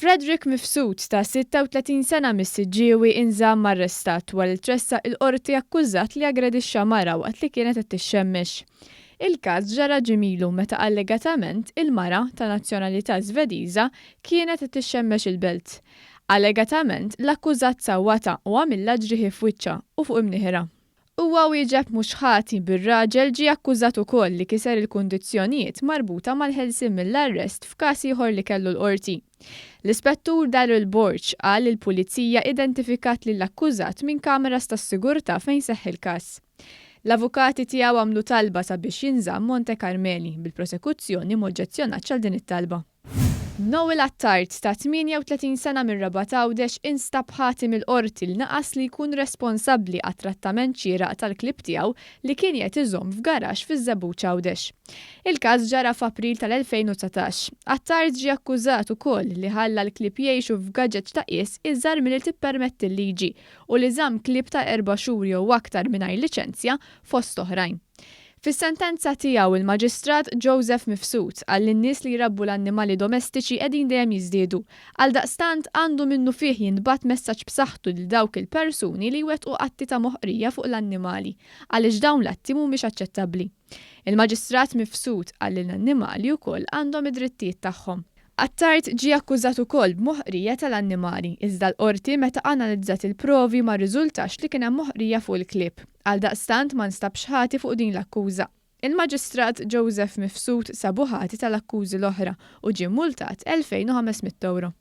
Frederick Mifsud ta' 36 sena mis-Siġġiewi inżamm arrestat wara li tressaq il-qorti akkużat li aggredixxa mara waqt li kienet qed tixxemmex. Il-każ ġara ġimielu meta allegatament il-mara ta' nazzjonalità Żvediża kienet qed tixxemmex il-belt. Allegatament l-akkużat sawwata u għamilha ġrieħi f'wiċċha u fuq imnieħra. Huwa wieġeb mhux ħati bir-raġel ġie akkużat ukoll li kiser il-kundizzjonijiet marbuta mal-ħelsien mill-arrest f'każ ieħor li kellu l-qorti. L-Ispettur Daryl Borch qal li l-Pulizija identifikat lill-akkużat minn kameras tas-sigurtà fejn seħħ il-każ. L-avukati tiegħu għamlu talba sabiex jinżamm Monte Carmeli bil-prosekuzzjoni m'oġġezzjonax għal din it-talba. Noel Attard ta' 38 sena minn Rabat Għawdex instab ħatim il-qorti li naqas li jkun responsabbli għat-trattament xieraq tal-klib tiegħu li kien qed iżomm f'garaxx fiż-Żebbuġ Għawdex. Il-każ ġara f'April tal-2019. Attard ġie akkużat ukoll li ħalla l-klib jgħixu f'gaġġeġġ ta' qies iżgħar milli tippermetti l-liġi u li żamm klib ta' 4 xhur jew aktar mingħajr liċenzja fost oħrajn. Fis-sentenza tiegħu il-Maġistrat Joseph Mifsud qal li n-nies li jrabbu l-annimali domestiċi qegħdin dejjem jiżdiedu. Għaldaqstant għandu minnu fih jinbagħat messaġġ b'saħħtu lil dawk il-persuni li jwettqu atti ta' moħqrija fuq l-annimali għaliex dawn l-atti mhumiex aċċettabbli. Il-Maġistrat Mifsud qal li l-annimali wkoll għandhom id-drittijiet tagħhom. Attard ġie akkużat ukoll b'moħqrija tal-annimali, iżda l-qorti meta analizzat il-provi ma rriżultax li kien hemm moħqrija fuq il-klieb. Għaldaqstant ma nstabx ħati fuq din l-akkuża. Il-Maġistrat Joseph Mifsud sabu ħati tal-akkużi l-oħra u ġie multat €2,500.